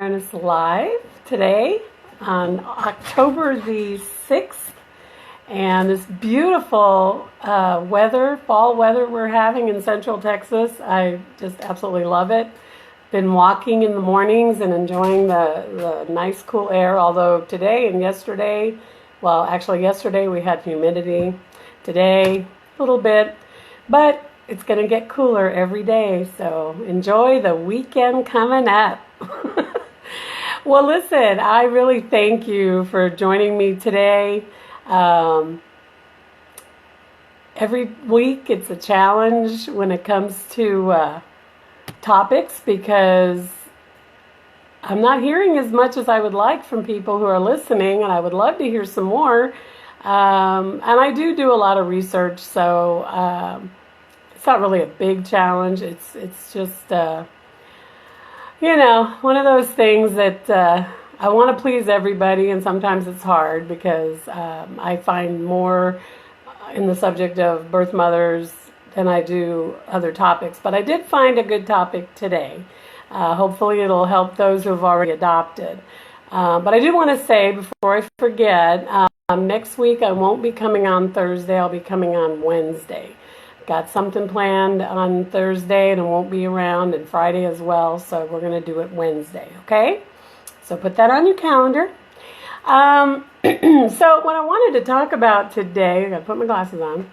Awareness Live today on October the 6th, and this beautiful fall weather we're having in Central Texas. I just absolutely love it. Been walking in the mornings and enjoying the nice cool air, although today and yesterday, well actually yesterday we had humidity, today a little bit, but it's going to get cooler every day, so enjoy the weekend coming up. Well, listen, I really thank you for joining me today. Every week it's a challenge when it comes to topics, because I'm not hearing as much as I would like from people who are listening, and I would love to hear some more. And I do a lot of research, so it's not really a big challenge. It's just one of those things that I want to please everybody, and sometimes it's hard because I find more in the subject of birth mothers than I do other topics. But I did find a good topic today. Hopefully it'll help those who have already adopted. But I do want to say before I forget, next week I won't be coming on Thursday. I'll be coming on Wednesday. Got something planned on Thursday and it won't be around, and Friday as well, so we're going to do it Wednesday, okay? So put that on your calendar. So what I wanted to talk about today, I got to put my glasses on,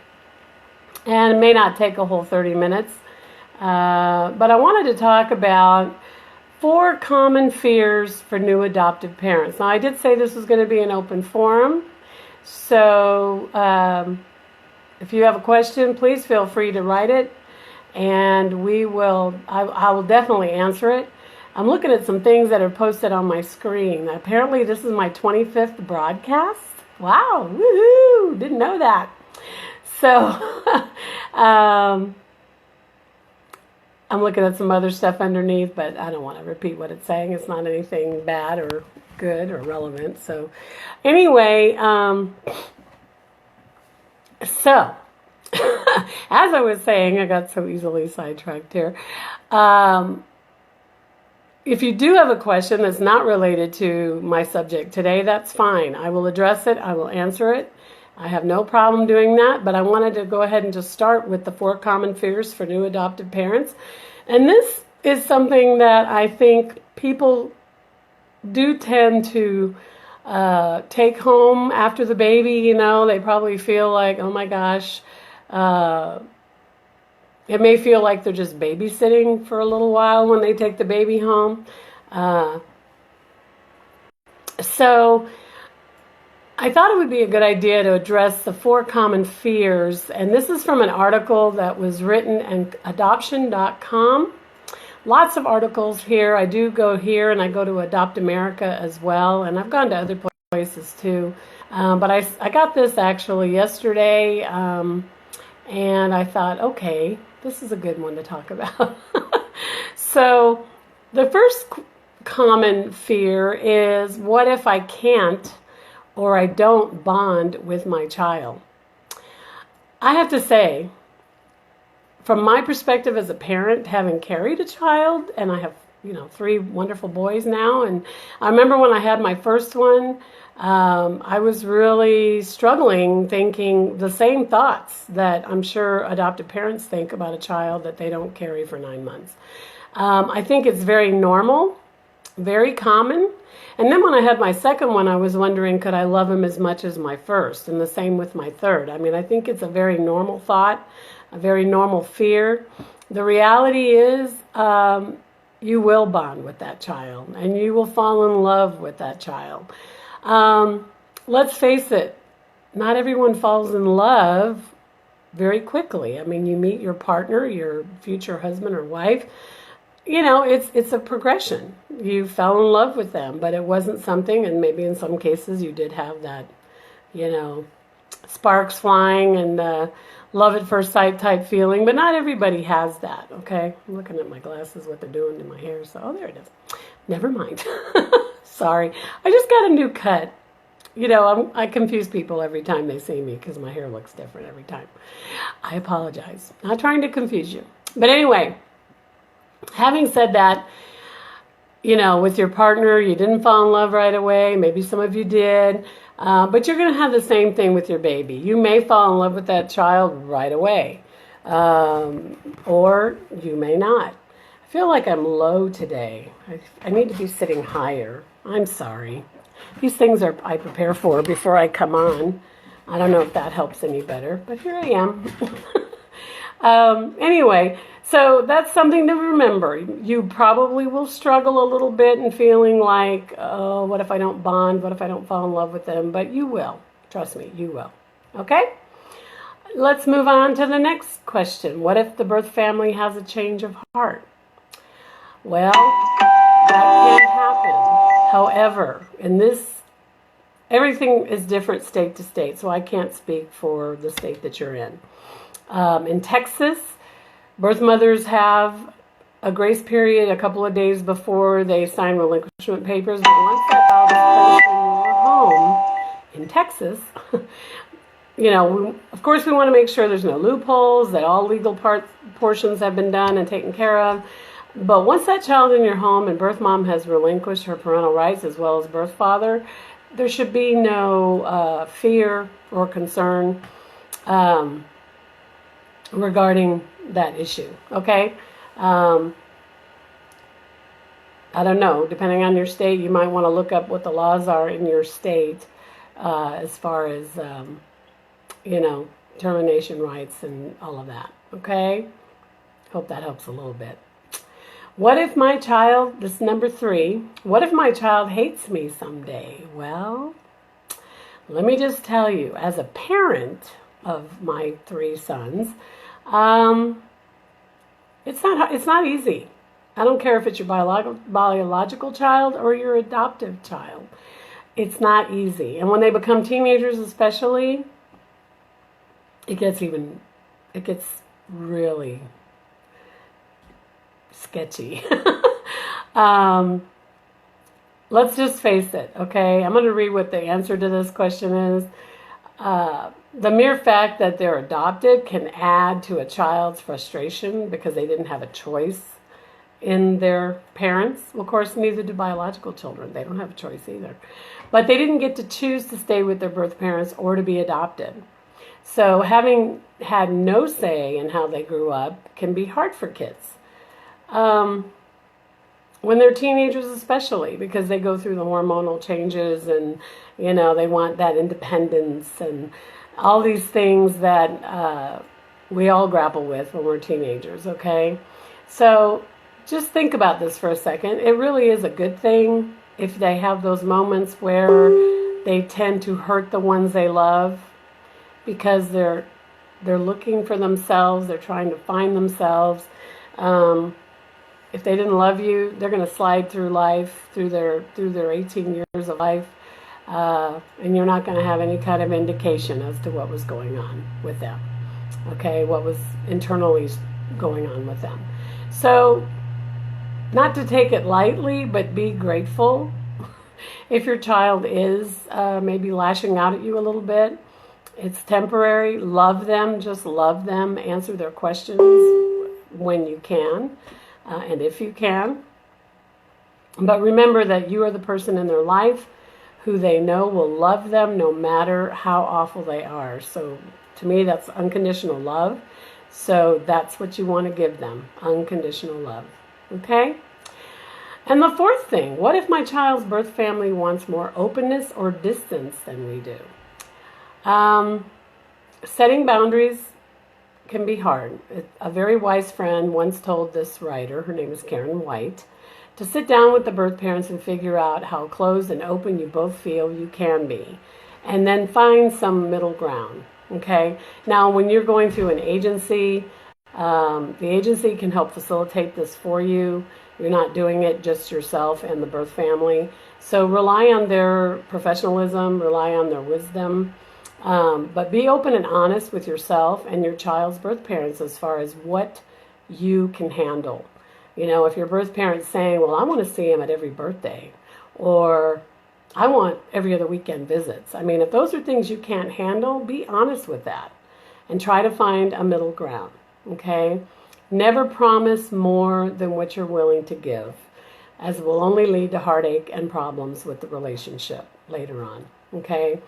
and it may not take a whole 30 minutes, but I wanted to talk about 4 common fears for new adoptive parents. Now, I did say this was going to be an open forum, so if you have a question, please feel free to write it, and I will definitely answer it. I'm looking at some things that are posted on my screen. Apparently this is my 25th broadcast. Wow, woohoo, didn't know that. So I'm looking at some other stuff underneath, but I don't want to repeat what it's saying. It's not anything bad or good or relevant. So anyway, so, as I was saying, I got so easily sidetracked here. If you do have a question that's not related to my subject today, that's fine. I will address it. I will answer it. I have no problem doing that, but I wanted to go ahead and just start with the 4 common fears for new adoptive parents. And this is something that I think people do tend to take home after the baby. They probably feel like, oh my gosh, it may feel like they're just babysitting for a little while when they take the baby home. So I thought it would be a good idea to address the 4 common fears, and this is from an article that was written in adoption.com. Lots of articles here. I do go here, and I go to Adopt America as well, and I've gone to other places too. But I got this actually yesterday, and I thought, okay, this is a good one to talk about. So the first common fear is, what if I can't or I don't bond with my child? I have to say, from my perspective as a parent, having carried a child, and I have 3 wonderful boys now, and I remember when I had my first one, I was really struggling, thinking the same thoughts that I'm sure adoptive parents think about a child that they don't carry for 9 months. I think it's very normal, very common. And then when I had my second one, I was wondering, could I love him as much as my first? And the same with my third. I mean, I think it's a very normal thought, a very normal fear. The reality is, you will bond with that child, and you will fall in love with that child. Let's face it, not everyone falls in love very quickly. I mean, you meet your partner, your future husband or wife, it's a progression. You fell in love with them, but it wasn't something, and maybe in some cases you did have that, sparks flying and love at first sight type feeling, but not everybody has that, okay? I'm looking at my glasses, what they're doing to my hair, so, oh, there it is. Never mind. Sorry. I just got a new cut. I confuse people every time they see me because my hair looks different every time. I apologize. Not trying to confuse you. But anyway, having said that, with your partner, you didn't fall in love right away. Maybe some of you did. But you're going to have the same thing with your baby. You may fall in love with that child right away, or you may not. I feel like I'm low today. I need to be sitting higher. I'm sorry. These things I prepare for before I come on. I don't know if that helps any better, but here I am. Anyway, so that's something to remember. You probably will struggle a little bit in feeling like, oh, what if I don't bond? What if I don't fall in love with them? But you will. Trust me, you will. Okay? Let's move on to the next question. What if the birth family has a change of heart? Well, that can happen. However, everything is different state to state, so I can't speak for the state that you're in. In Texas, birth mothers have a grace period a couple of days before they sign relinquishment papers. But once that child is placed in your home in Texas, of course we want to make sure there's no loopholes, that all legal portions have been done and taken care of. But once that child's in your home and birth mom has relinquished her parental rights as well as birth father, there should be no fear or concern regarding that issue, okay? I don't know. Depending on your state, you might want to look up what the laws are in your state as far as, termination rights and all of that, okay? Hope that helps a little bit. What if my child, this is number 3, what if my child hates me someday? Well, let me just tell you, as a parent of my 3 sons, it's not easy. I don't care if it's your biological child or your adoptive child. It's not easy. And when they become teenagers especially, it gets really sketchy. Let's just face it, okay? I'm going to read what the answer to this question is. The mere fact that they're adopted can add to a child's frustration because they didn't have a choice in their parents. Well, of course, neither do biological children. They don't have a choice either. But they didn't get to choose to stay with their birth parents or to be adopted. So having had no say in how they grew up can be hard for kids. When they're teenagers especially, because they go through the hormonal changes and, they want that independence and all these things that we all grapple with when we're teenagers, okay? So just think about this for a second. It really is a good thing if they have those moments where they tend to hurt the ones they love because they're looking for themselves, they're trying to find themselves. If they didn't love you, they're going to slide through life, through their 18 years of life, and you're not going to have any kind of indication as to what was going on with them, okay, what was internally going on with them. So, not to take it lightly, but be grateful if your child is maybe lashing out at you a little bit. It's temporary. Love them, just love them. Answer their questions when you can. And if you can. But remember that you are the person in their life who they know will love them no matter how awful they are. So to me, that's unconditional love. So that's what you want to give them, unconditional love. Okay? And the 4th thing, what if my child's birth family wants more openness or distance than we do? Setting boundaries can be hard. A very wise friend once told this writer, her name is Karen White, to sit down with the birth parents and figure out how closed and open you both feel you can be, and then find some middle ground. Okay? Now, when you're going through an agency, the agency can help facilitate this for you. You're not doing it just yourself and the birth family. So rely on their professionalism, rely on their wisdom. But be open and honest with yourself and your child's birth parents as far as what you can handle. If your birth parent's saying, well, I want to see him at every birthday, or I want every other weekend visits. I mean, if those are things you can't handle, be honest with that and try to find a middle ground, okay? Never promise more than what you're willing to give. as it will only lead to heartache and problems with the relationship later on. Okay?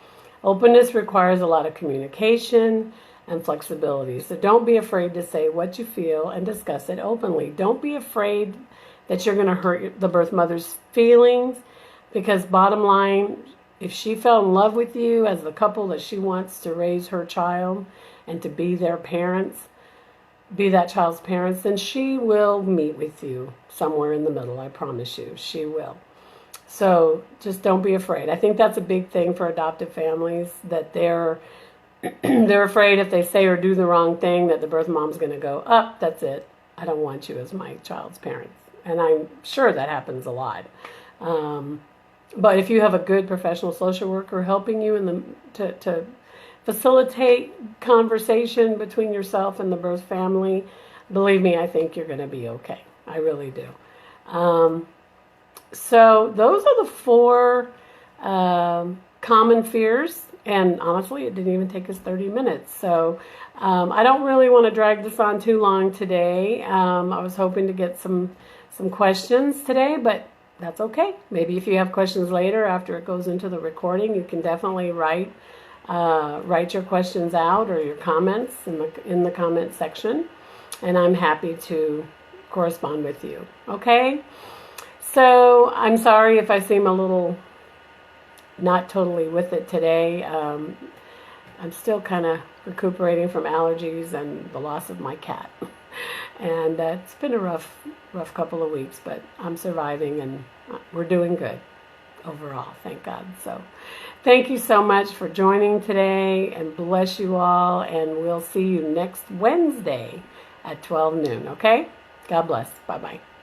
Openness requires a lot of communication and flexibility. So don't be afraid to say what you feel and discuss it openly. Don't be afraid that you're going to hurt the birth mother's feelings, because bottom line, if she fell in love with you as the couple that she wants to raise her child and to be their parents, be that child's parents, then she will meet with you somewhere in the middle. I promise you, she will. So just don't be afraid. I think that's a big thing for adoptive families, that they're afraid if they say or do the wrong thing that the birth mom's going to go, "Up, that's it. I don't want you as my child's parents." And I'm sure that happens a lot. But if you have a good professional social worker helping you to facilitate conversation between yourself and the birth family, believe me, I think you're going to be okay. I really do. So those are the 4 common fears. And honestly, it didn't even take us 30 minutes. So I don't really want to drag this on too long today. I was hoping to get some questions today, but that's okay. Maybe if you have questions later after it goes into the recording, you can definitely write your questions out or your comments in the comment section, and I'm happy to correspond with you. Okay? So I'm sorry if I seem a little not totally with it today. I'm still kind of recuperating from allergies and the loss of my cat. And it's been a rough couple of weeks, but I'm surviving and we're doing good overall, thank God. So thank you so much for joining today, and bless you all, and we'll see you next Wednesday at 12 noon, okay? God bless. Bye-bye.